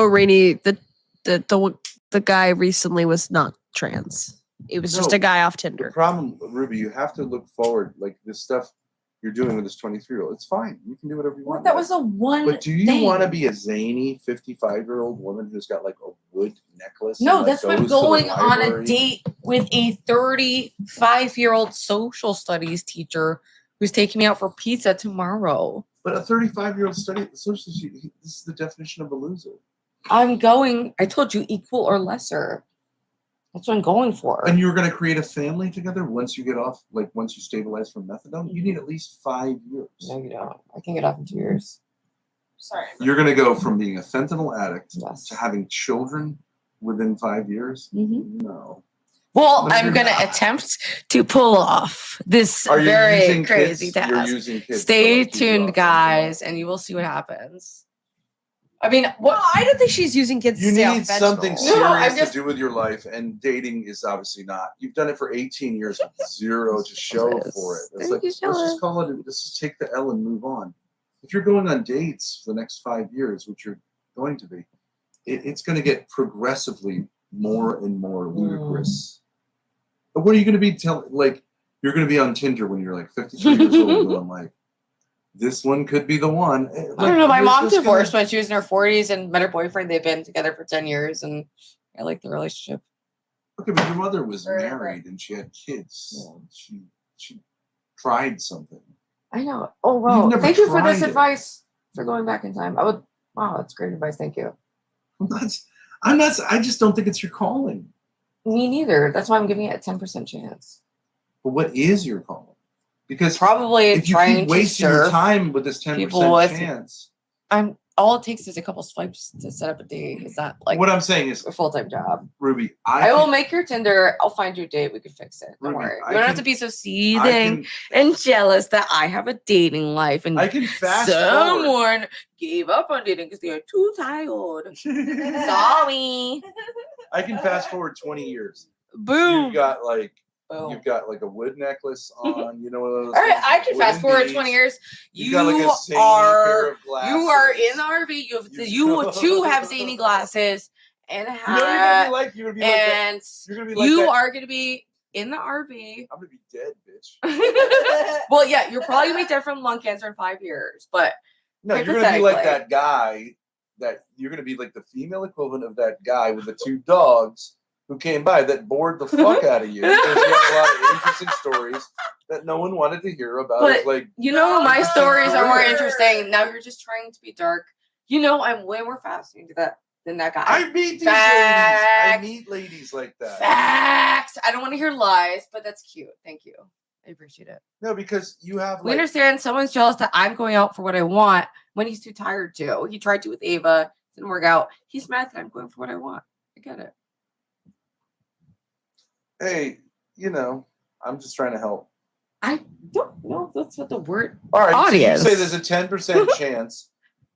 Rainey, the guy recently was not trans. It was just a guy off Tinder. The problem, Ruby, you have to look forward. Like this stuff you're doing with this 23-year-old, it's fine. You can do whatever you want. That was the one. But do you want to be a zany 55-year-old woman who's got like a wood necklace? No, and, that's like, why I'm going on a library? date with a 35-year-old social studies teacher who's taking me out for pizza tomorrow. But a 35-year-old study social studies, this is the definition of a loser. I'm going. I told you, equal or lesser. That's what I'm going for. And you're going to create a family together once you get off, like once you stabilize from methadone? You need at least 5 years. No, you don't. I can get off in 2 years. Sorry. You're going to go from being a fentanyl addict Yes. to having children within 5 years? Mm-hmm. No. Well, No, I'm you're going to not. attempt to pull off this Are you very using crazy kids? You're task. using kids Stay to, like, keep you tuned, off guys, and you will see what happens. I mean, what? Well, I don't think she's using kids You to stay off need something fentanyl. serious No, I'm just- to do with your life, and dating is obviously not. You've done it for 18 years with zero to show for it. It's like, let's just call it, let's just take the L and move on. If you're going on dates for the next 5 years, which you're going to be, it's going to get progressively more and more ludicrous. But what are you going to be like, you're going to be on Tinder when you're like 53 years old going like, this one could be the one. Like, I don't know. My you're mom just divorced gonna- when she was in her 40s and met her boyfriend. They've been together for 10 years, and I like the relationship. Okay, but your mother was Right, married and she had kids. She tried something. I know. Oh, wow. You've never Thank you for this tried it. advice for going back in time. Wow, that's great advice. Thank you. I'm not. I just don't think it's your calling. Me neither. That's why I'm giving it a 10% chance. But what is your calling? Because Probably if you trying keep to wasting your serve time with this 10% people with- chance, all it takes is a couple swipes to set up a date. It's not like what I'm saying is, a full-time job. Ruby, I will make your Tinder. I'll find you a date. We can fix it. Don't Ruby, worry. I You don't have can- to be so I seething can, and jealous that I have a dating life and I can fast forward. someone gave up on dating because they are too tired. Sorry. I can fast forward 20 years. Boom. You've got like Boom. a wood necklace on. You know what those? All right, I can fast forward wooden 20 beads. years. You've got, like, a zany pair are of glasses. you are in the RV. You too have zany glasses and a You know what you're gonna hat, be like? You're gonna be like that. and You're gonna be like you that. are going to be in the RV. I'm gonna be dead, bitch. Well, yeah, you're probably going to be dead from lung cancer in 5 years, but No, you're gonna be like Hypothetically. that guy. That you're gonna be like the female equivalent of that guy with the 2 dogs who came by that bored the fuck out of you because you had a lot of interesting stories that no one wanted to hear about. But It's like, you know, my stories are more Sure. interesting. Now you're just trying to be dark. You know, I'm way more fascinating than that guy. I meet these ladies. I Facts. meet ladies like that. Facts. I don't want to hear lies, but that's cute. Thank you. I appreciate it. No, because you have We like, understand someone's jealous that I'm going out for what I want when he's too tired to. He tried to with Ava, didn't work out. He's mad that I'm going for what I want. I get it. hey, you know, I'm just trying to help. I don't know if that's what the word. All right, Audience. so you say there's a 10% chance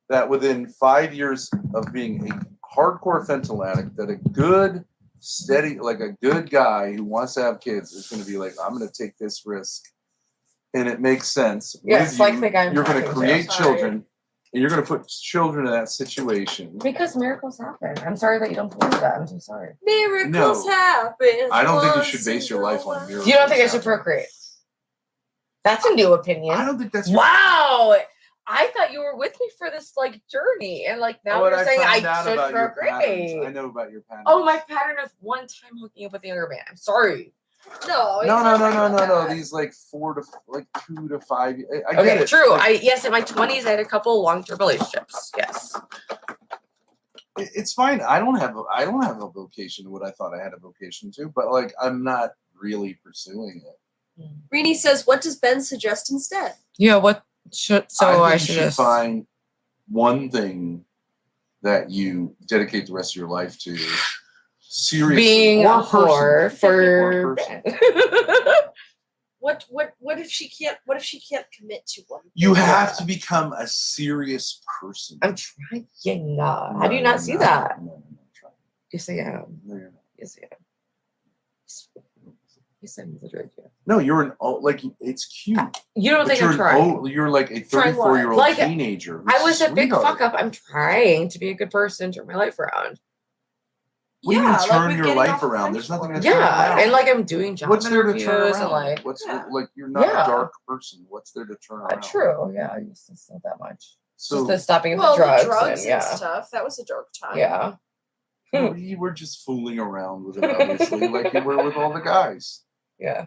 that within 5 years of being a hardcore fentanyl addict, that a good, steady, like a good guy who wants to have kids is going to be like, I'm going to take this risk, and it makes sense. Yes, with like you. the guy I'm You're going to talking to. create Sorry. children, and you're going to put children in that situation. Because miracles happen. I'm sorry that you don't believe that. I'm so sorry. Miracles No. happen. I don't think you once should base your in a life on while. miracles. You don't think I should procreate? That's a new opinion. I don't think that's Wow. I thought you were with me for this like journey, and like now what you're saying I found out should about your patterns. procreate. I know about your patterns. Oh, my pattern of one time hooking up with the other man. I'm sorry. No, No. These like 2 to 5. I get Okay, it. true. Like, Yes, in my 20s, I had a couple long-term relationships. Yes. it's fine. I don't have a vocation to what I thought I had a vocation to, but like I'm not really pursuing it. Rini says, "What does Ben suggest instead?" Yeah. What should I think you should find one thing that you dedicate the rest of your life to. Seriously, being or a whore person. for Or person. What if she can't? What if she can't commit to one? You have to become a serious person. I'm trying. How do you not see that? No, try. Yes, I am. No, you're not. Yes, I am. You said the drug dealer. No, you're an like it's cute. You don't But think I'm trying? you're like a Trying what? 34-year-old Like, teenager. who's I was a big sweetheart. fuck up. I'm trying to be a good person, turn my life around. What do you mean like turn with your getting life off of around? There's sexual nothing to turn Yeah, around. and like I'm doing job What's there to interviews turn and around? like What's Yeah. like you're not Yeah. a dark person. What's there to turn around? true. Yeah, I used to say that much. So Just the stopping of Well, the drugs, the drugs and yeah, stuff. That was a dark time. yeah, you were just fooling around with it, obviously, like you were with all the guys. yeah.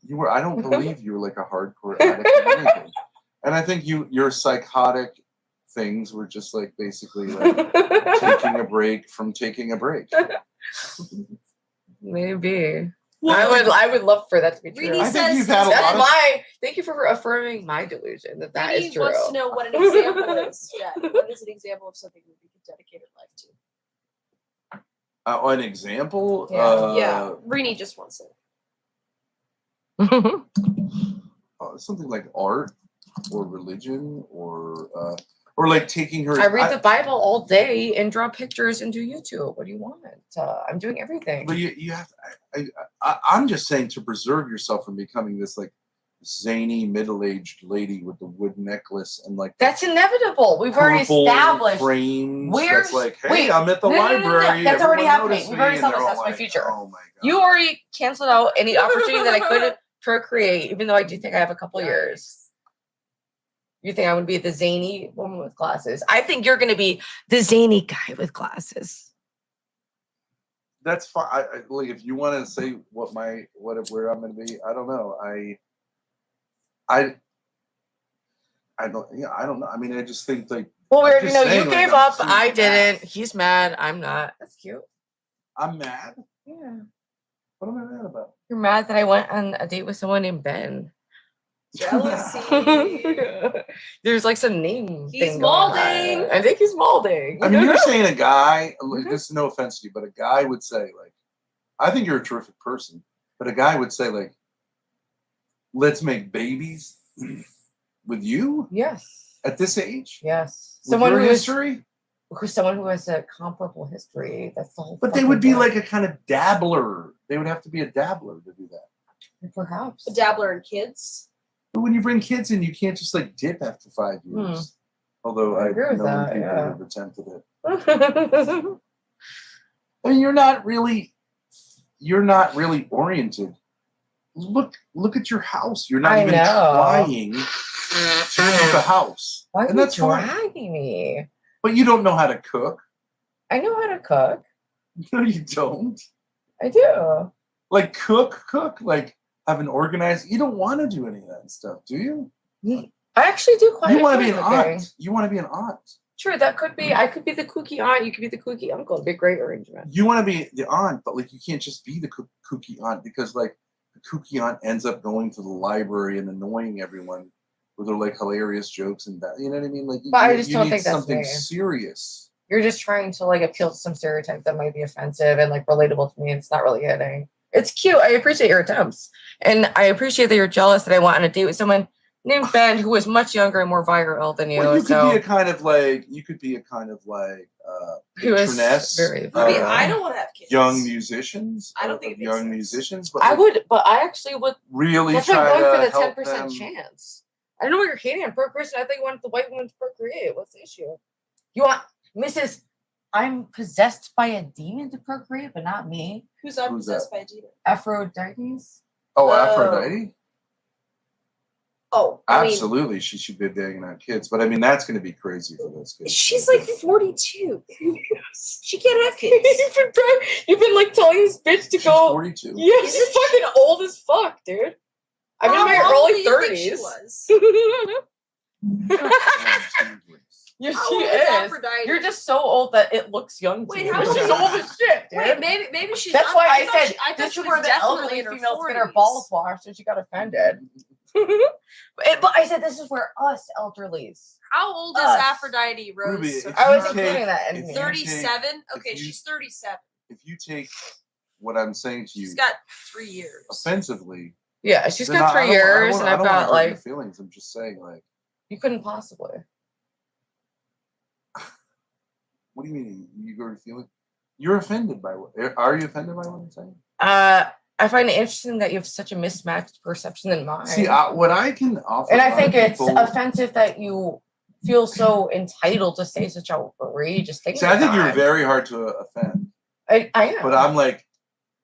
You were. I don't believe you were like a hardcore addict or anything. And I think your psychotic things were just like basically like taking a break from taking a break. Maybe. Well, I would love for that to be true. Reedy I think says you've had a That's lot of. my. Thank you for affirming my delusion that Reedy is true. wants to know what an example is. Yeah, what is an example of something that we could dedicate our life to? An example. Yeah. Yeah, Reedy just wants it. Something like art or religion or like taking her. I read the Bible all day and draw pictures and do YouTube. What do you want? I'm doing everything. But you have. I'm just saying to preserve yourself from becoming this like zany middle-aged lady with the wood necklace and like That's inevitable. We've already purple established. frames. Where's- That's like, hey, wait, I'm at the no, no, no, no, library. that's already everyone happening. noticed We've me," already and they're established all that's my like, future. Oh my god! You already canceled out any opportunity that I could procreate, even though I do think I have a couple years. You think I'm going to be the zany woman with glasses? I think you're going to be the zany guy with glasses. That's fine. Like, if you want to say where I'm going to be, I don't know. I don't. Yeah, I don't know. I mean, I just think like. Well, we I'm already just know saying, you like, gave I'm up. seeing I the didn't. math. He's mad. I'm not. That's cute. I'm mad. Yeah. What am I mad about? You're mad that I went on a date with someone named Ben. Jealousy. There's like some name. He's thing going on. molding. I think he's molding. I mean, you're saying a guy. Like, this is no offense to you, but a guy would say like, I think you're a terrific person, but a guy would say like, let's make babies with you Yes. at this age. Yes. With Someone your who is history. someone who has a comparable history. That's the whole. But they fucking would be point. like a kind of dabbler. They would have to be a dabbler to do that. Perhaps. A dabbler in kids. But when you bring kids in, you can't just like dip after 5 years. Although I I agree with know that, people yeah. have attempted it. I mean, you're not really oriented. Look at your house. You're not I even know. trying to keep a house. Why are And you that's fine. dragging me? But you don't know how to cook. I know how to cook. No, you don't. I do. Like cook, like have an organized. You don't want to do any of that stuff, do you? I actually do quite. You want to be an enjoy cooking. aunt. You want to be an aunt. Sure, that could be. I could be the kooky aunt. You could be the kooky uncle. It'd be a great arrangement. You want to be the aunt, but like you can't just be the kooky aunt because like the kooky aunt ends up going to the library and annoying everyone with her like hilarious jokes and that. You know what I mean? Like, But I you just don't need think that's something me. serious. You're just trying to like appeal to some stereotype that might be offensive and like relatable to me, and it's not really hitting. It's cute. I appreciate your attempts, and I appreciate that you're jealous that I went on a date with someone named Ben who was much younger and more viral than you. Well, you could so be a kind of like who is patroness very of I mean, viral. I don't want to have kids. young musicians. I don't of think it makes young sense. musicians, but I like, would, but I actually would. really That's why try I'm going to for the help 10% them. chance. I don't know what you're hating on procreation. I think you want the white woman to procreate. What's the issue? You want Mrs. I'm possessed by a demon to procreate, but not me. Who's possessed by a demon? Aphrodite. Oh, Oh. Aphrodite. Oh, I mean, Absolutely, she should be banging out kids, but I mean that's going to be crazy for those kids. she's like 42. She can't have kids. You've been like telling this bitch to She's go. 42. Yeah, Isn't she's fucking old as fuck, dude. I'm in my How old do early you think she 30s. was? Yeah, How she old is. Aphrodite? You're just so old that it looks young to Wait, you. how But old she's is- old as shit, dude. Wait, maybe she's. That's not- why I thought said she- I thought this she is was where the definitely elderly in her females get 40s. her balls washed, and she got offended. But I said this is where us elderlies. How old is Us. Aphrodite, Rose? Ruby, So if I was you including take- that in if me. you 37. if Okay, you- she's 37. If you take what I'm saying to you She's got 3 years. offensively, Yeah, she's then got 3 years, and I I've don't wanna got hurt your like feelings. I'm just saying, like, you couldn't possibly. what do you mean you go to feeling? You're offended by what? Are you offended by what I'm saying? I find it interesting that you have such a mismatched perception than mine. See, what I can offer, and I other think it's people- offensive that you feel so entitled to say such outrageous things. See, I think you're sometimes. very hard to offend, I am. but I'm like,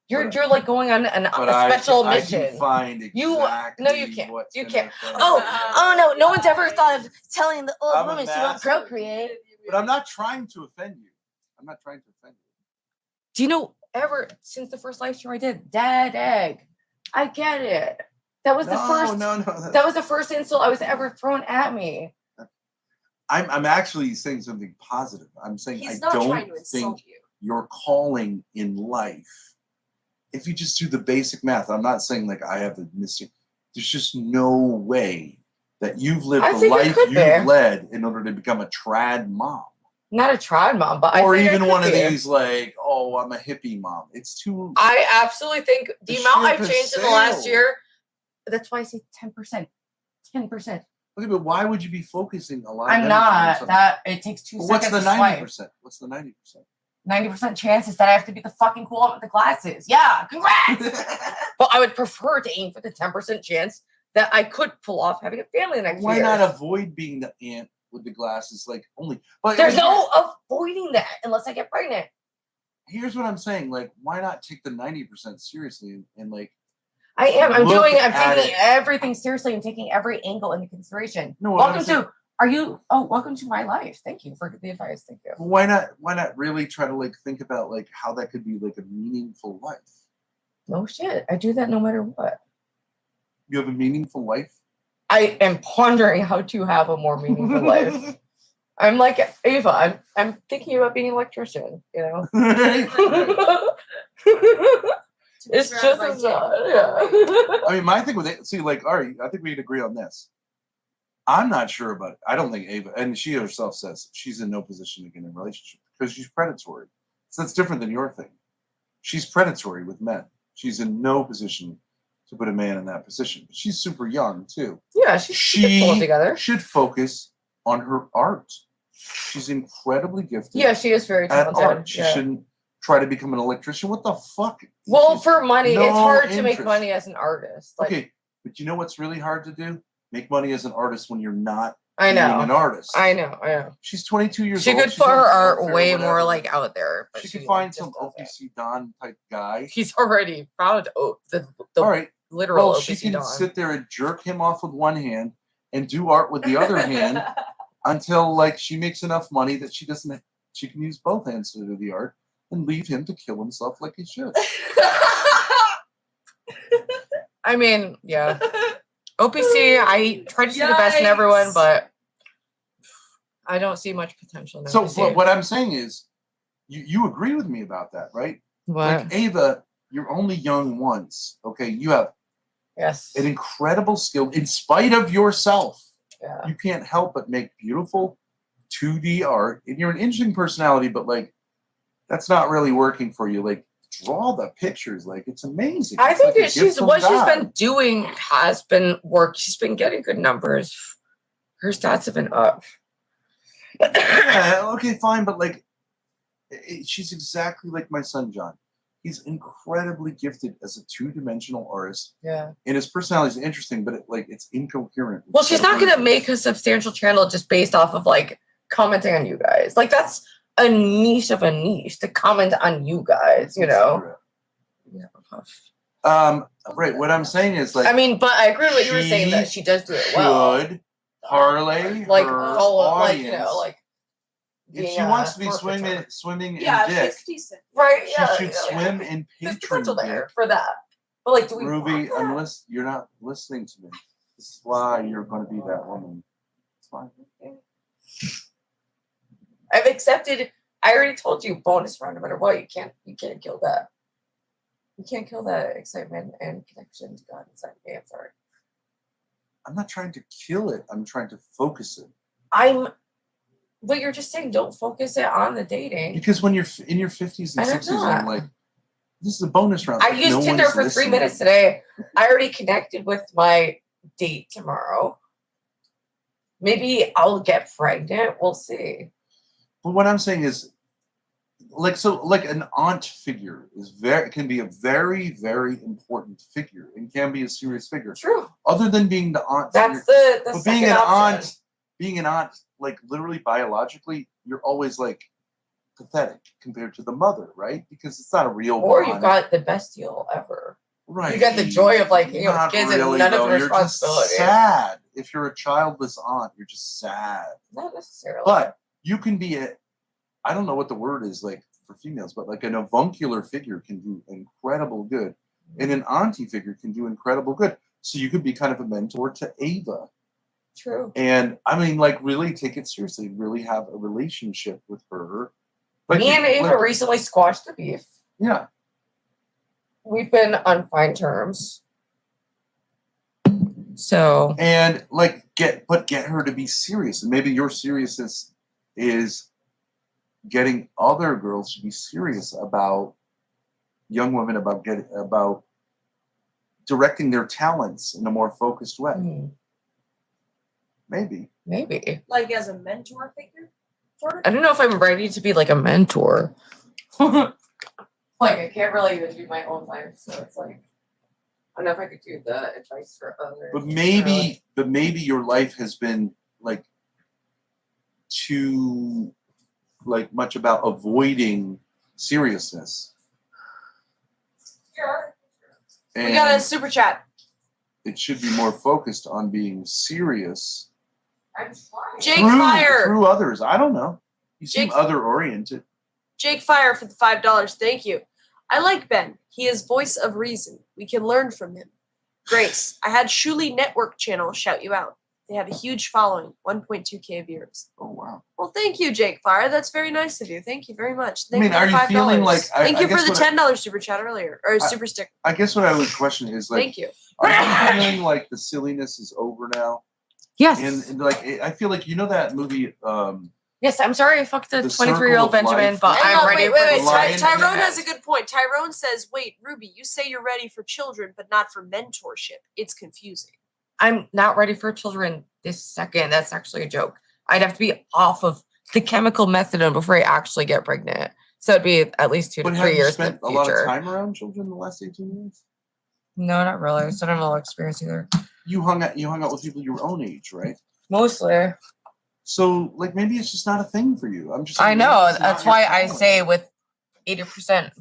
you're like going on a special I mission. can find exactly. No, you can't. what's You gonna can't. offend Oh you. no! No one's ever thought of telling the old I'm a woman she won't master. procreate. But I'm not trying to offend you. I'm not trying to offend you. Do you know ever since the first live stream I did, dead egg? I get it. That was the first. No. That was the first insult I was ever thrown at me. I'm actually saying something positive. I'm saying He's I not don't trying to think insult you. your calling in life, if you just do the basic math, I'm not saying like I have the missing. There's just no way that you've lived I the think it life could you've be. led in order to become a trad mom. Not a trad mom, but Or I think even I could one of be. these like, oh, I'm a hippie mom. It's too. I absolutely think the The amount ship I've has changed in the last sailed. year. That's why I say 10%. 10%. Okay, but why would you be focusing a lot? I'm of not. That it takes 2 But what's seconds the to swipe. 90%? What's the 90%? 90% chances that I have to be the fucking cool one with the glasses. Yeah, congrats. But I would prefer to aim for the 10% chance that I could pull off having a family next Why year. not avoid being the aunt with the glasses? Like only. But There's no avoiding that unless I get pregnant. Here's what I'm saying. Like, why not take the 90% seriously and like? I am. I'm Look doing it. I'm at taking it. everything seriously and taking every angle into consideration. No, welcome to. Are you? Oh, welcome to my life. Thank you for the advice. Thank you. Why not? Why not really try to like think about like how that could be like a meaningful life? No shit. I do that no matter what. You have a meaningful life. I am pondering how to have a more meaningful life. I'm like Ava. I'm thinking about being an electrician. You know. It's just as yeah. I mean, my thing with it. See, like, all right, I think we can agree on this. I'm not sure about it. I don't think Ava, and she herself says she's in no position to get in a relationship because she's predatory. So that's different than your thing. She's predatory with men. She's in no position to put a man in that position. She's super young too. Yeah, she could pull it together. Should focus on her art. She's incredibly gifted. Yeah, she is very at talented. art. She yeah. shouldn't try to become an electrician. What the fuck? Well, She's for money, no it's hard to make interest. money as an artist. Like, Okay, but you know what's really hard to do? Make money as an artist when you're not I being know. an artist. I know. She's 22 years She old. could She's put on her art Thorp or way whatever. more like out there. But She could like, find just some does it. OPC Don type guy. He's already found the All right. literal Well, she OPC can Don. sit there and jerk him off with one hand and do art with the other hand until like she makes enough money that she doesn't. She can use both hands to do the art and leave him to kill himself like he should. I mean, yeah. OPC, I try to see the best in everyone, Yikes. but I don't see much potential in So OPC. what I'm saying is, you agree with me about that, right? What? Like Ava, you're only young once. Okay, you have Yes. an incredible skill in spite of yourself. Yeah. You can't help but make beautiful 2D art, and you're an interesting personality, but like that's not really working for you. Like draw the pictures, like it's amazing. I It's think like a that gift from what she's God. been doing has been work. She's been getting good numbers. Her stats have been up. Yeah, okay, fine, but like she's exactly like my son John. He's incredibly gifted as a two-dimensional artist, Yeah. and his personality is interesting, but it's incoherent. Well, she's not gonna make a substantial channel just based off of like commenting on you guys. Like that's a niche of a niche to comment on you guys. You know. Yeah. Right. What I'm saying is like I mean, but I agree with what you were saying that she she does do it well. should parlay Like her follow, audience. like you know, like if she being, wants to be forfeiture. swimming in Yeah, dick, she's decent. Right? she Yeah. should yeah. swim in There's patron potential dick. there for that. But like, do we? Ruby, want that? you're not listening to me. This is why you're going to be that woman. It's fine. I've accepted. I already told you, bonus round. No matter what, you can't kill that. You can't kill that excitement and connection to God inside me. I'm sorry. I'm not trying to kill it. I'm trying to focus it. But you're just saying don't focus it on the dating. Because when you're in your 50s and I'm 60s, and I'm not. like, this is a bonus round. I Like, used no Tinder one's for 3 listening. minutes today. I already connected with my date tomorrow. Maybe I'll get pregnant. We'll see. But what I'm saying is, like an aunt figure can be a very, very important figure and can be a serious figure. True. Other than being the aunt That's figure. the But second being an aunt, like literally biologically, you're always like pathetic compared to the mother, right? Because it's not a real Or bond. you've got the best deal ever. Right. You get the joy of like hanging out Not with kids really, and none though. of the You're just responsibility. sad. If you're a childless aunt, you're just sad. Not necessarily. But you can be I don't know what the word is like for females, but like an avuncular figure can do incredible good. And an auntie figure can do incredible good. So you could be kind of a mentor to Ava. True. And I mean, like, really take it seriously. Really have a relationship with her. Like, Me and Ava recently squashed the beef. Yeah. We've been on fine terms. So. And like get her to be serious. And maybe your seriousness is getting other girls to be serious about young women about directing their talents in a more focused way. Maybe. Like as a mentor figure, sort of. I don't know if I'm ready to be like a mentor. Like I can't really even do my own life, so it's like I don't know if I could do the advice for others. But maybe your life has been like too like much about avoiding seriousness. Sure. And We got a super chat. it should be more focused on being serious. I'm trying. Jake Fire. Through others. I don't know. You seem Jake- other oriented. Jake Fire for the $5. Thank you. I like Ben. He is voice of reason. We can learn from him. Grace, I had Shuli Network channel shout you out. They have a huge following, 1.2K viewers. Oh wow. Well, thank you, Jake Fire. That's very nice of you. Thank you very much. I mean, are you feeling like Thank you I for guess the what $10 super chat earlier or super sticker. I guess what I would question is like, Thank you. are you feeling like the silliness is over now? Yes. And like, I feel like, you know that movie, Yes, I'm sorry I fucked the The 23-year-old Circle of Benjamin, Life. but Hang I'm on, ready wait. for Lion Tyrone King. has a good point. Tyrone says, wait, Ruby, you say you're ready for children, but not for mentorship. It's confusing. I'm not ready for children this second. That's actually a joke. I'd have to be off of the chemical methadone before I actually get pregnant. So it'd be at least 2 to but 3 have you years in spent the a lot of future. time around children in the last 18 years? No, not really. I still don't have a lot of experience either. You hung out with people your own age, right? Mostly. So like maybe it's just not a thing for you. I'm just I saying, know. maybe it's not That's your why I calling. say with 80%.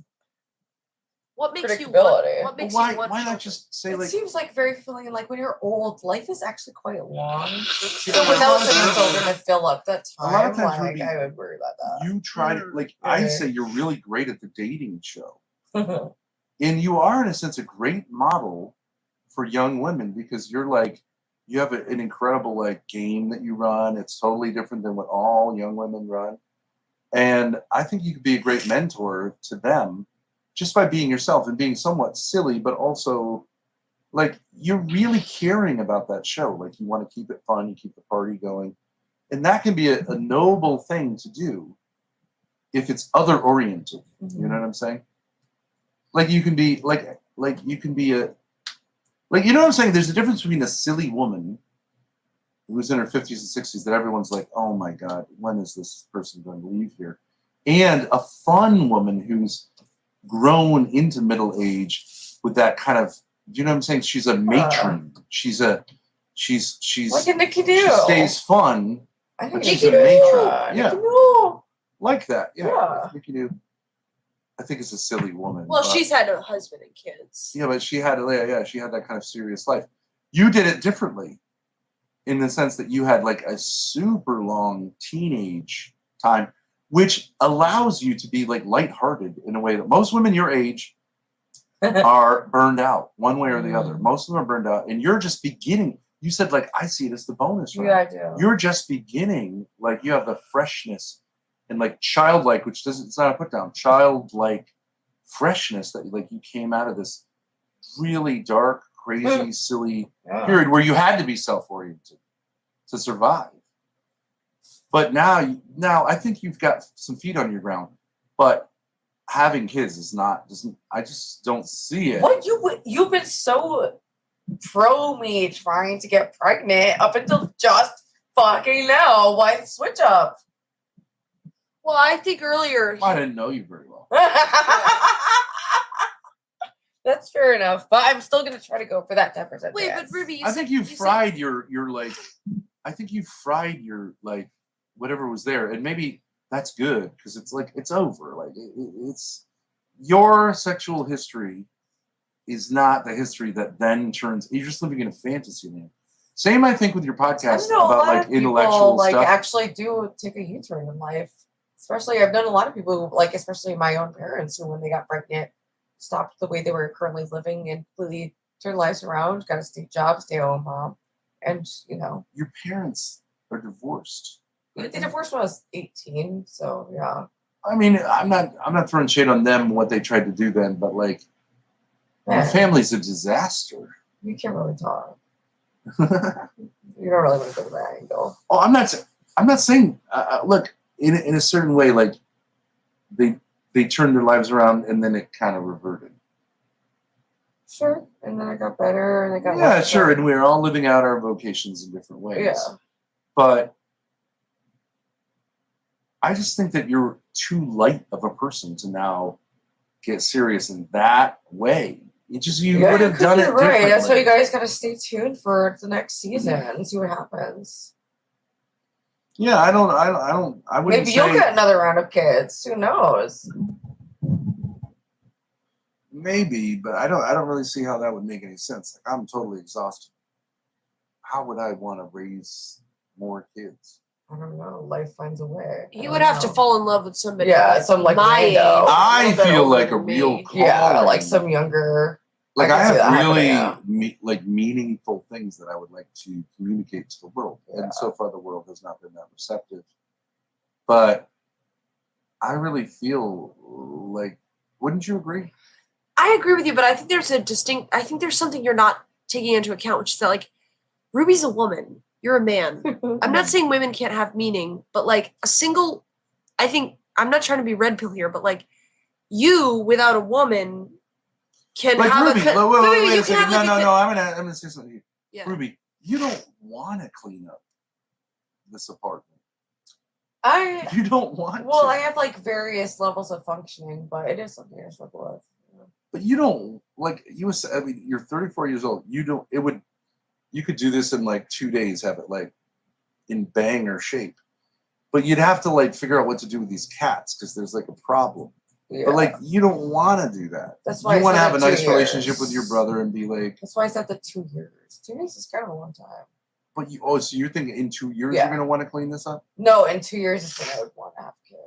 What makes you Predictability. what But makes why you want not children? just say It like seems like very fulfilling. Like when you're old, life is actually quite long. See, So a lot without of the times- children to fill up that a lot of time, times, like Ruby, I would worry about that. you try to like I Okay. say you're really great at the dating show. And you are in a sense a great model for young women because you're like you have an incredible like game that you run. It's totally different than what all young women run. And I think you could be a great mentor to them just by being yourself and being somewhat silly, but also like you're really caring about that show. Like you want to keep it fun, you keep the party going. And that can be a noble thing to do if it's other oriented. You know what I'm saying? Like you can be like you can be a like you know what I'm saying? There's a difference between a silly woman who's in her 50s and 60s that everyone's like, oh my God, when is this person going to leave here? And a fun woman who's grown into middle age with that kind of, you know what I'm saying? She's a matron. She's like a Nikki she Doodle. stays fun, I but think she's Nikki a matron. Doodle. Yeah. Nikki Doodle. Like that. Yeah. Yeah. Nikki Doodle. I think it's a silly woman. Well, but- she's had a husband and kids. Yeah, but she had that kind of serious life. You did it differently in the sense that you had like a super long teenage time, which allows you to be like lighthearted in a way that most women your age are burned out one way or the other. Most of them are burned out, and you're just beginning. You said like I see it as the bonus, right? Yeah, I do. You're just beginning, like you have the freshness and like childlike, which doesn't, it's not a put down, childlike freshness that like you came out of this really dark, crazy, silly period where you had to be self-oriented to survive. But now I think you've got some feet on your ground, but having kids is I just don't see it. What you've been so pro me trying to get pregnant up until just fucking now. Why the switch up? Well, I think earlier. I didn't know you very well. That's fair enough, but I'm still gonna try to go for that 10%. Wait, chance. but Ruby, I think you fried your like. I think you fried your like whatever was there, and maybe that's good because it's like it's over. Like it's your sexual history is not the history that then turns. You're just living in a fantasy land. Same, I think, with your I podcast don't know, a about lot like of people, intellectual like stuff. actually do take a U-turn in life. Especially, I've known a lot of people who, like, especially my own parents, who when they got pregnant, stopped the way they were currently living and completely turned lives around. Got a state job, stay-at-home mom, and Your parents are divorced. they divorced when I was 18. So yeah, I mean, I'm not throwing shade on them what they tried to do then, but like the man, family's a disaster. you can't really talk. You don't really want to go to that angle. Oh, I'm not saying. Look, in a certain way, like they turned their lives around and then it kind of reverted. Sure, and then I got better, and I got Yeah, less sure, better. and we're all living out our vocations in different ways. Yeah. But I just think that you're too light of a person to now get serious in that way. It just you would have done it right. differently. That's why you guys got to stay tuned for the next season and see what happens. Yeah, I wouldn't Maybe say, you'll get another round of kids. Who knows? maybe, but I don't really see how that would make any sense. Like I'm totally exhausted. How would I want to raise more kids? I don't know. Life finds a way. He would have to fall in love with somebody. Yeah, some like my age. rando. I little bit feel older like a than real me. Yeah, calling. like some younger. Like I I can see that have really happening, like meaningful things that I would like to communicate to the world, Yeah. and so far the world has not been that receptive. But I really feel like, wouldn't you agree? I agree with you, but I think I think there's something you're not taking into account, which is that like Ruby's a woman, you're a man. I'm not saying women can't have meaning, but like I think I'm not trying to be red pill here, but like you without a woman can Like have Ruby, a wait you a can second. have, No, like, no. I'm gonna say something to you. Yeah. Ruby, you don't want to clean up this apartment. You don't want Well, to. I have like various levels of functioning, but it is something I struggle with. But you don't like you. I mean, you're 34 years old. You don't. It would. You could do this in like 2 days. Have it like in banger shape. But you'd have to like figure out what to do with these cats because there's like a problem. Yeah. But like you don't want to do that. That's why you I want to said have a it 2 nice relationship years. with your brother and be like. That's why I said the 2 years. 2 years is kind of a long time. But so you think in 2 years Yeah. you're gonna want to clean this up? No, in 2 years is when I would want to have kids.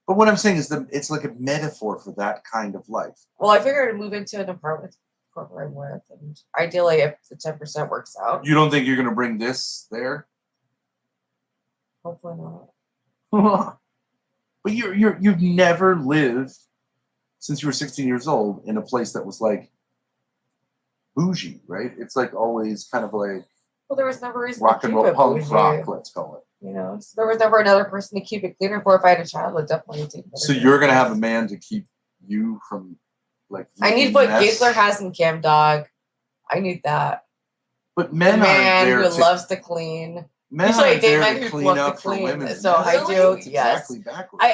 But what I'm saying is that it's like a metaphor for that kind of life. Well, I figured I'd move into an apartment where I'm with, and ideally, if the 10% works out, You don't think you're gonna bring this there? hopefully not. But you've never lived since you were 16 years old in a place that was like bougie, right? It's like always kind of like Well, there was never a reason rock to and keep roll it punk bougie, rock, let's call it. You know, so there was never another person to keep it cleaner for. If I had a child, I'd definitely take it. So you're gonna have a man to keep you from like. I need eating what mess? Giggler has in Cam Dog. I need that. But A men aren't man there who to. loves to clean. Men Usually I aren't date there men to who clean love to up for clean, women's so mess. I do, It's yes. exactly backwards.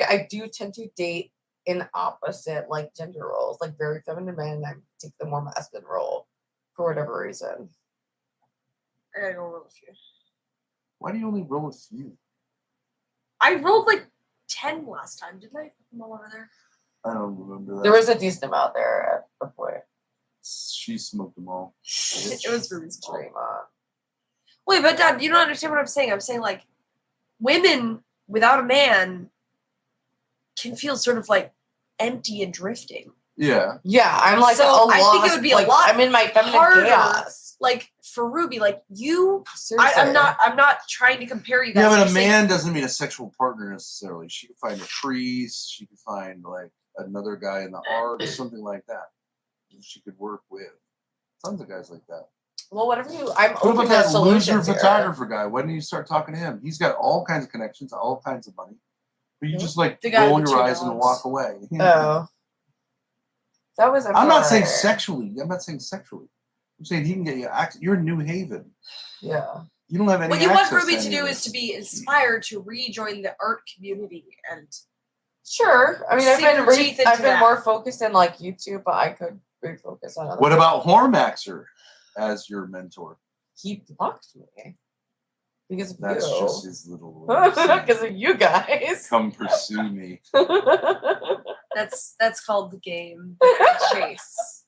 I do tend to date in opposite like gender roles, like very feminine men, and I take the more masculine role for whatever reason. I gotta go roll a few. Why do you only roll a few? I rolled like 10 last time, didn't I? Put them all over there. I don't remember that. There was a decent amount there at the point. She smoked them all. It was Ruby's fault. Dream on. Wait, but Dad, you don't understand what I'm saying. I'm saying like women without a man can feel sort of like empty and drifting. Yeah. Yeah, I'm like So, a I think it lost- would be a like, lot I'm in my feminine harder. chaos. Like for Ruby, like you, Seriously. I'm not trying to compare you guys. Yeah, but I'm a just saying- man doesn't mean a sexual partner necessarily. She could find a priest. She could find like another guy in the arts, something like that. She could work with. Tons of guys like that. Well, whatever you, I'm What open about to that loser solutions here. photographer guy? Why don't you start talking to him? He's got all kinds of connections, all kinds of money. But you just like The guy roll with your two eyes and dogs. walk away. Oh, that was. I'm not saying sexually. I'm saying he can get you. You're in New Haven. Yeah. You don't have any. What you want access Ruby to any do of is this. to be inspired to rejoin the art community and Sure. I mean, Sink your teeth into I've been that. more focused in like YouTube, but I could refocus on other. What about Hormaxer as your mentor? He blocked me because of That's you. just his little. way of saying, Because of you guys. come pursue me. that's called the game chase.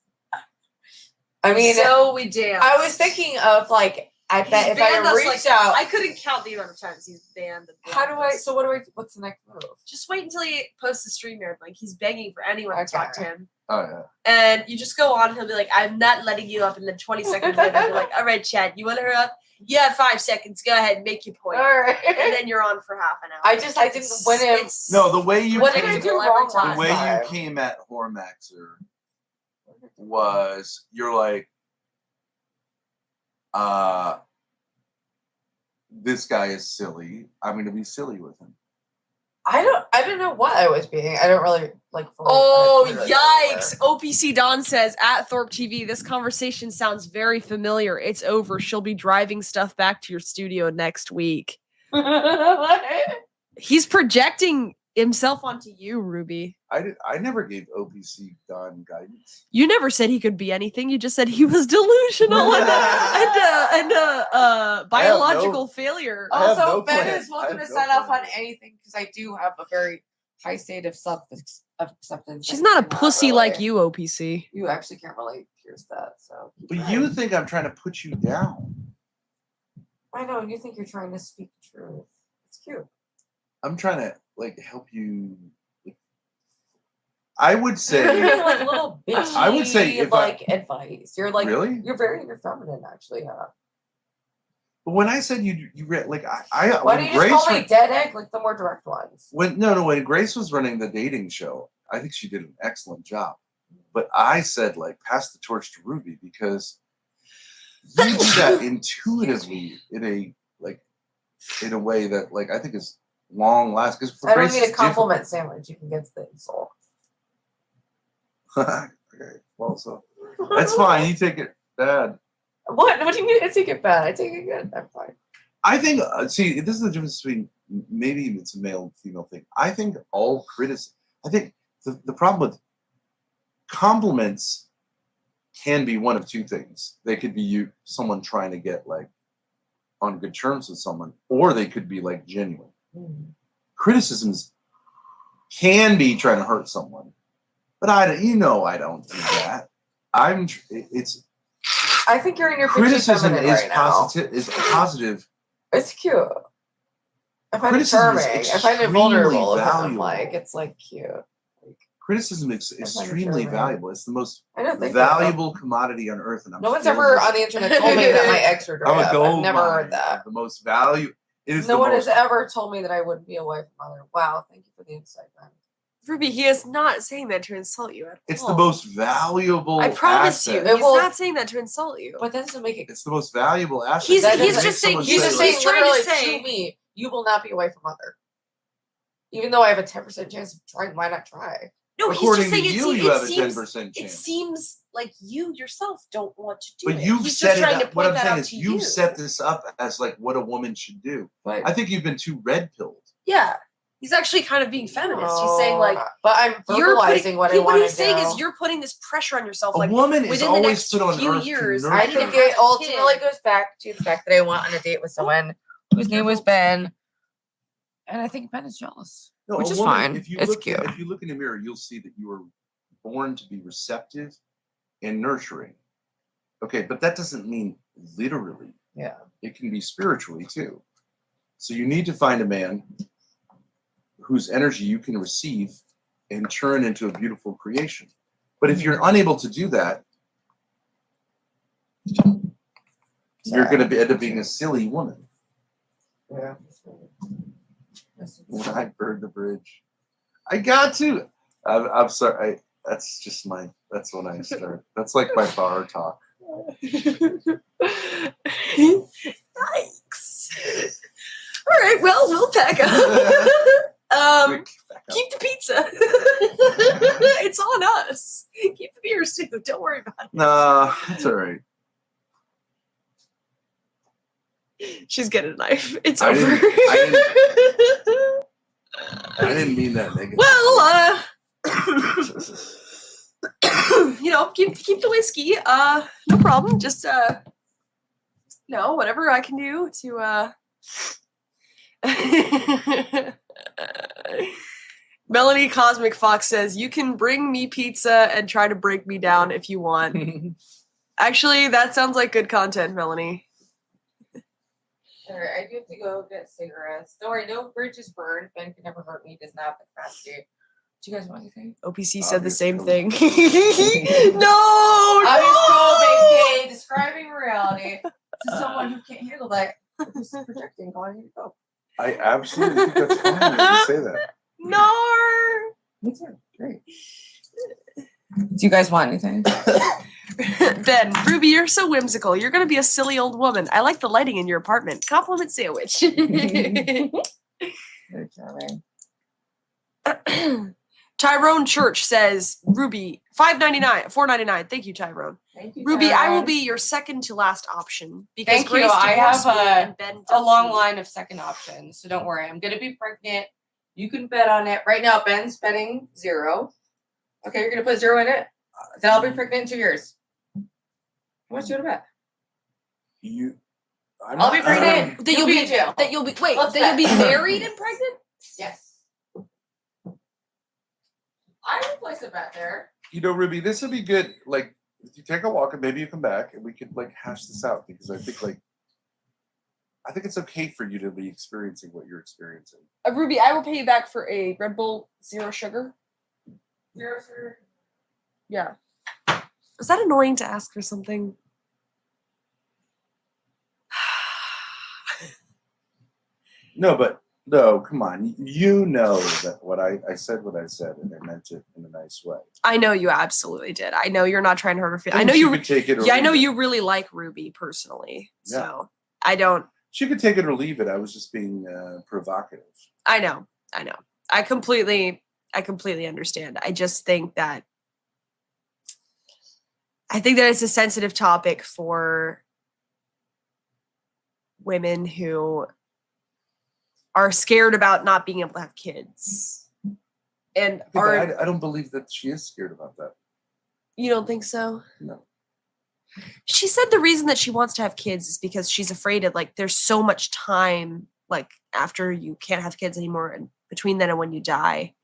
I mean, so we danced. I was thinking of like, I bet if banned I us, reached out, I couldn't count the amount of times he's banned. how do I? So what do I? What's the next move? Just wait until he posts the StreamYard link. He's begging for anyone to talk to Okay. him. Oh yeah. And you just go on and he'll be like, I'm not letting you up. And then 20 seconds later, he'll be like, all right, Chad, you want her up? Yeah, 5 seconds. Go ahead, make your point. All right. And then you're on for half an hour. I didn't win him. It's- No, the way you What did came, I do Every wrong time. the way last you time? came at Hormaxer was you're like, this guy is silly. I'm going to be silly with him. I don't know what I was being. I don't really like. Oh, I really yikes. OPC Don says, at Thorp TV, this conversation sounds very familiar. It's over. She'll be driving stuff back to your studio next week. He's projecting himself onto you, Ruby. I never gave OPC Don guidance. You never said he could be anything. You just said he was delusional and biological failure. I have Also, no Ben plan. is welcome I to have no sign off on plan. anything because I do have a very high state of acceptance. She's and not a cannot pussy really- like you, OPC. You actually can't really pierce that. So. keep But trying. you think I'm trying to put you down. I know, and you think you're trying to speak the truth. It's cute. I'm trying to like help you. I would You're say giving like little bitchy, I would say if like advice. You're like Really? You're very feminine, actually. Yeah. but when I said you read like I Why when do you just Grace call me ran- dead egg like the more direct ones? when Grace was running the dating show, I think she did an excellent job. But I said like pass the torch to Ruby because you do that intuitively in a way that like I think is long last because for I don't Grace need a it's compliment sandwich. You can get the insult. different. Okay, well so that's fine. You take it bad. What? What do you mean I take it bad? I take it good. I'm fine. I think see this is the difference between maybe it's a male and female thing. I think all criticism. I think the problem with compliments can be one of two things. They could be someone trying to get like on good terms with someone, or they could be like genuine. Criticisms can be trying to hurt someone, but I don't do that. It's I think you're in your criticism feminine is right now. positive. Is positive. It's cute. I find it Criticism is charming. I find it extremely vulnerable. valuable. It's like cute. Criticism is find it extremely charming. valuable. It's the most I don't think valuable commodity on earth, and I'm No one's filled ever with- on the internet told me that my ex were I'm a I've gold never mine heard that. of the most value. It is No the one most. has ever told me that I wouldn't be a wife and mother. Wow, thank you for the insight, man. Ruby, he is not saying that to insult you at It's all. the most valuable. I promise you, asset. It he's will- not saying that to insult you. But that doesn't make it. It's the most valuable asset. He's- That he's doesn't just make saying- someone He's say, just like, saying trying to literally say- to me, you will not be a wife or mother. Even though I have a 10% chance of trying, why not try? No, he's according just saying to it, you, you have a seems 10% it chance. seems like you yourself don't want to do But it. you've He's set just it trying up. to What point I'm that saying out is to you've you. set this up as like what a woman should do. But I think you've been too red pilled. Yeah, he's actually kind of being feminist. He's saying like but I'm you're verbalizing putting, what I want to he's do. saying is you're putting this pressure on yourself. A Like woman is within the always next put on few earth years, to I nurture. think have it a ultimately kid. goes back to the fact that I went on a date with someone whose name was Ben, and I think Ben is jealous. No, Which a is woman, fine. If you It's look, cute. If you look in the mirror, you'll see that you were born to be receptive and nurturing. Okay, but that doesn't mean literally. Yeah. It can be spiritually too. So you need to find a man whose energy you can receive and turn into a beautiful creation. But if you're unable to do that, you're going to end up being a silly woman. Yeah. When I burn the bridge, I got to. I'm sorry. That's just my. That's when I start. That's like my bar talk. Yikes! All right, well, we'll pack up. Quick, back up. Keep the pizza. It's on us. Keep the beers too. Don't worry about it. Nah, that's all right. She's getting a knife. It's I over. I didn't mean that negative. Well, keep the whiskey. No problem. Just whatever I can do to Melanie Cosmic Fox says, you can bring me pizza and try to break me down if you want. Actually, that sounds like good content, Melanie. All right, I do have to go get cigarettes. Don't worry, no bridges burned. Ben can never hurt me. Does not have the capacity. Do you guys want anything? OPC said the same Obviously. thing. No! I no! was so big, describing reality to someone who can't handle that. Just projecting, calling you to go. I absolutely think that's fine when you say that. No! Me too. Great. Do you guys want anything? Ben, Ruby, you're so whimsical. You're going to be a silly old woman. I like the lighting in your apartment. Compliment sandwich. Very charming. Tyrone Church says, Ruby, $4.99. Thank you, Tyrone. Thank you, Ruby, I will Tyrone. be your second to last option because Thank you. Grace I divorced have me and Ben a dumped long me. line of second options, so don't worry. I'm gonna be pregnant. You can bet on it. Right now, Ben's betting 0. Okay, you're gonna put 0 in it. Then I'll be pregnant in 2 years. How much do you want to bet? I'll be pregnant. That You'll be in jail. That you'll be wait. Let's that you'll be bet. married and pregnant. Yes. I would place a bet there. Ruby, this would be good. Like, if you take a walk and maybe you come back and we could like hash this out because I think it's okay for you to be experiencing what you're experiencing. Ruby, I will pay you back for a Red Bull Zero Sugar. 0 sugar. Yeah. Is that annoying to ask for something? No, come on. You know that what I said what I said and I meant it in a nice way. I know you absolutely did. I know you're not trying to hurt her feelings. I And know she you. could take it or Yeah, I know leave it. you really like Ruby personally. Yeah. So I don't. She could take it or leave it. I was just being provocative. I know. I completely understand. I just think that it's a sensitive topic for women who are scared about not being able to have kids. And I don't believe that she is scared about that. You don't think so? No. She said the reason that she wants to have kids is because she's afraid of there's so much time after you can't have kids anymore and between then and when you die.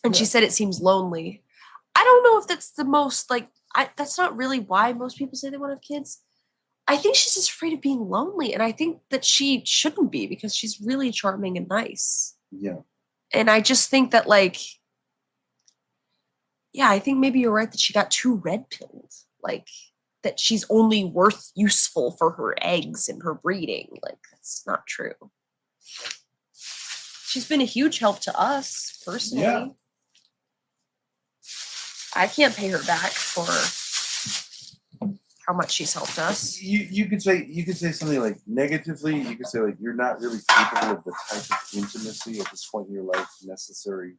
And she said it seems lonely. I don't know if that's the most that's not really why most people say they want to have kids. I think she's just afraid of being lonely. And I think that she shouldn't be because she's really charming and nice. Yeah. And I just think that I think maybe you're right that she got too red pilled. That she's only useful for her eggs and her breeding. That's not true. She's been a huge help to us personally. Yeah. I can't pay her back for how much she's helped us. You could say something like negatively. You could say you're not really capable of the type of intimacy at this point in your life necessary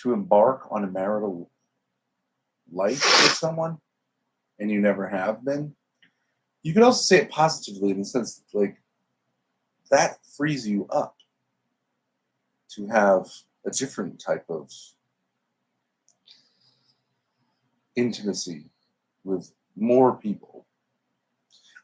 to embark on a marital life with someone, and you never have been. You could also say it positively in the sense that that frees you up to have a different type of intimacy with more people.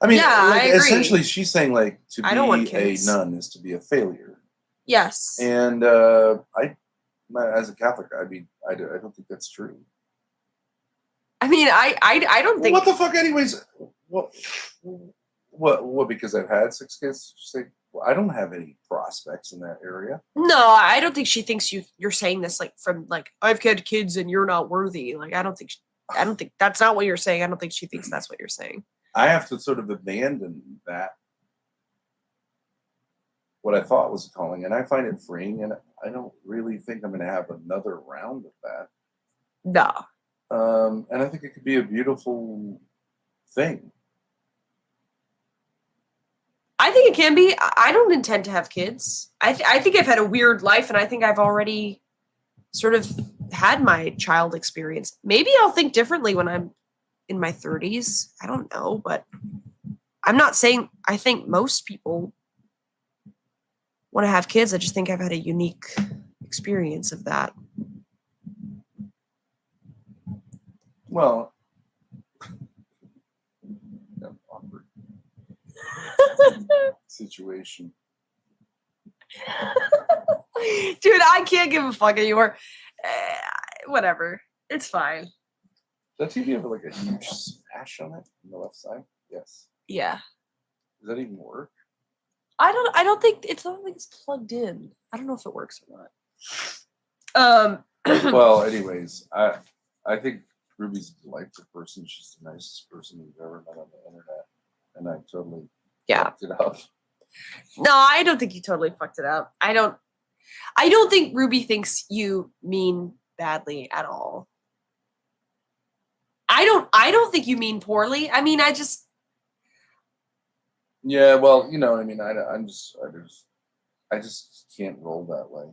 I mean, I agree. essentially, she's saying to I don't want be a kids. nun is to be a failure. Yes. And as a Catholic, I don't think that's true. I mean, I don't think. What the fuck, anyways? What? Because I've had 6 kids. She's like, well, I don't have any prospects in that area. No, I don't think she thinks you're saying this from I've had kids and you're not worthy. I don't think that's not what you're saying. I don't think she thinks that's what you're saying. I have to sort of abandon that, what I thought was a calling, and I find it freeing, and I don't really think I'm going to have another round of that. No. And I think it could be a beautiful thing. I think it can be. I don't intend to have kids. I think I've had a weird life, and I think I've already sort of had my child experience. Maybe I'll think differently when I'm in my 30s. I don't know, but I'm not saying I think most people want to have kids. I just think I've had a unique experience of that. Well, awkward situation. Dude, I can't give a fuck anymore. Whatever. It's fine. That TV have like a huge smash on it on the left side? Yes. Yeah. Does that even work? I don't think it's plugged in. I don't know if it works or not. Well, anyways, I think Ruby's a delightful person. She's the nicest person you've ever met on the internet. And I totally fucked it up. No, I don't think you totally fucked it up. I don't think Ruby thinks you mean badly at all. I don't think you mean poorly. I mean, I just Yeah, well, you know, I mean, I just can't roll that way.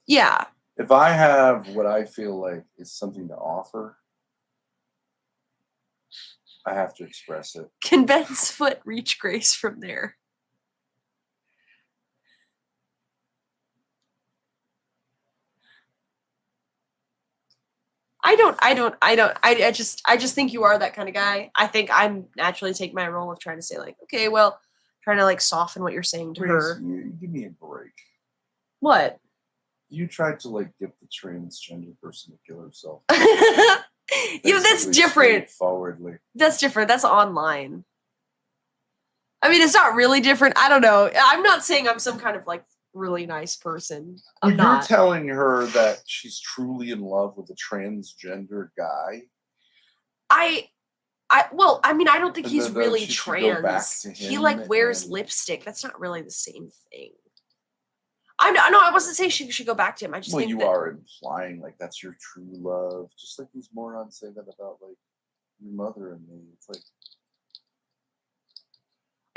yeah. If I have what I feel like is something to offer, I have to express it. Can Ben's foot reach Grace from there? I just think you are that kind of guy. I think I'm naturally take my role of trying to say like, okay, well, trying to like soften what you're saying to her. Grace, you give me a break. What? You tried to like get the transgender person to kill herself. Yeah, that's different. Forwardly. That's different. That's online. I mean, it's not really different. I don't know. I'm not saying I'm some kind of like really nice person. Well, I'm you're not. telling her that she's truly in love with a transgender guy. Well, I mean, I don't think And he's then really she should go back trans. to He him like wears and- lipstick. That's not really the same thing. I wasn't saying she should go back to him. I just Well, think you that, are implying like that's your true love, just like these morons say that about like your mother and me. It's like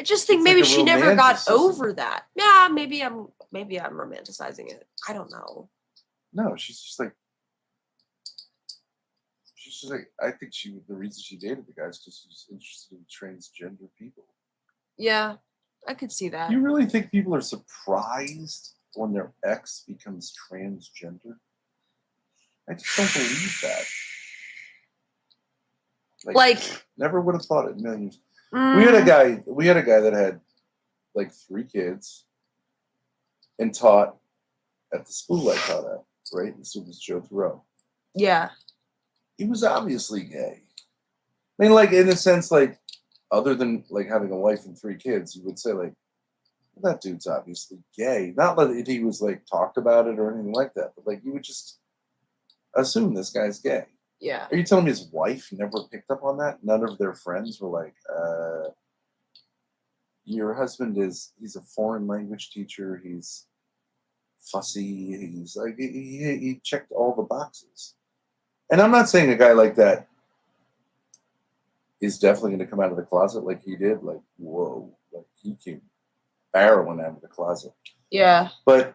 I just think it's maybe like a she never got romanticism. over that. Yeah, maybe I'm romanticizing it. I don't know. no, she's just like I think the reason she dated the guy is because she's interested in transgender people. Yeah, I could see that. You really think people are surprised when their ex becomes transgender? I just don't believe that. Like never would have thought it in millions. mm, We had a guy that had like 3 kids and taught at the school I taught at, right? This was Joe Thoreau. yeah. He was obviously gay. I mean, like in a sense, like other than like having a wife and 3 kids, you would say like, well, that dude's obviously gay. Not that he was like talked about it or anything like that, but like you would just assume this guy's gay. Yeah. Are you telling me his wife never picked up on that? None of their friends were like, your husband he's a foreign language teacher. He's fussy. He's like, he checked all the boxes. And I'm not saying a guy like that is definitely going to come out of the closet like he did. Like, whoa, like he came barreling out of the closet. Yeah. But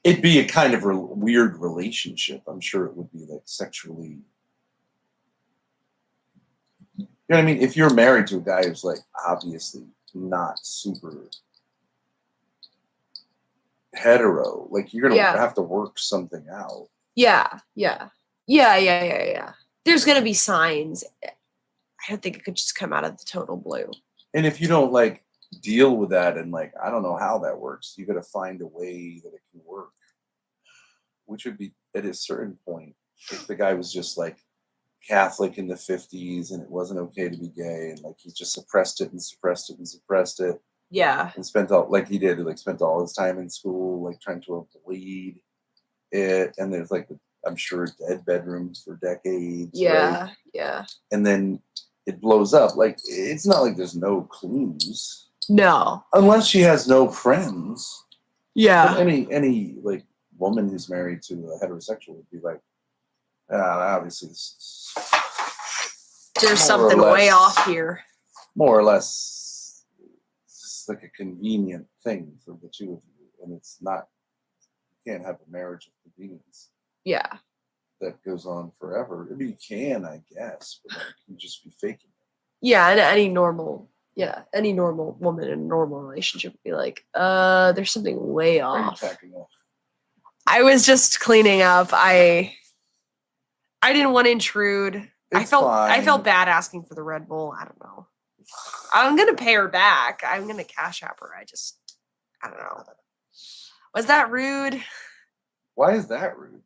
it'd be a kind of weird relationship. I'm sure it would be like sexually. You know what I mean? If you're married to a guy who's like obviously not super hetero, like you're gonna have to work something out. Yeah. There's gonna be signs. I don't think it could just come out of the total blue. And if you don't like deal with that and like I don't know how that works, you got to find a way that it can work. Which would be at a certain point, if the guy was just like Catholic in the 50s and it wasn't okay to be gay and like he just suppressed it and suppressed it and suppressed it. Yeah. And spent all like he did, like spent all his time in school, like trying to avoid it. And there's like I'm sure dead bedrooms for decades. Yeah. Right? Yeah. And then it blows up. Like it's not like there's no clues. No. Unless she has no friends. Yeah. But any like woman who's married to a heterosexual would be like, obviously there's something way off here. More or less, it's just like a convenient thing for the two of you, and it's not. You can't have a marriage of convenience. Yeah. that goes on forever. I mean, you can, I guess, but like, you just be faking it. Yeah, and any normal woman in a normal relationship would be like, there's something way Are you off. packing off? I was just cleaning up. I didn't want to intrude. I It's felt fine. bad asking for the Red Bull. I don't know. I'm gonna pay her back. I'm gonna cash app her. I don't know. Was that rude? Why is that rude?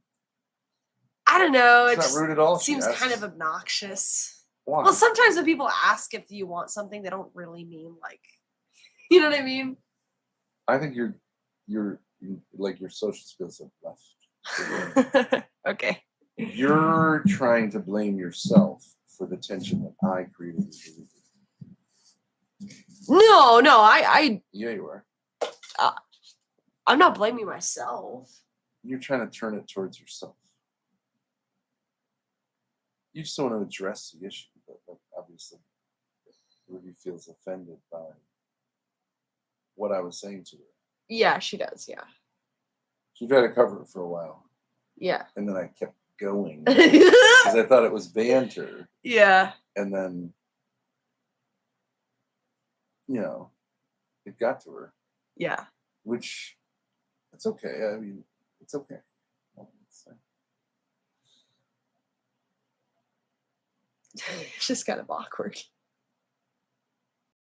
I don't know. It's It just not rude at all. She seems kind asks. of obnoxious. Why? Well, sometimes when people ask if you want something, they don't really mean like, you know what I mean? I think you're like your social skills have left. Okay. You're trying to blame yourself for the tension that I created. No, Yeah, you are. I'm not blaming myself. You're trying to turn it towards yourself. You just don't want to address the issue, but obviously Ruby feels offended by what I was saying to her. Yeah, she does. Yeah. She tried to cover it for a while, Yeah. and then I kept going because I thought it was banter, Yeah. and then it got to her, Yeah. which it's okay. I mean, it's okay. It's just kind of awkward.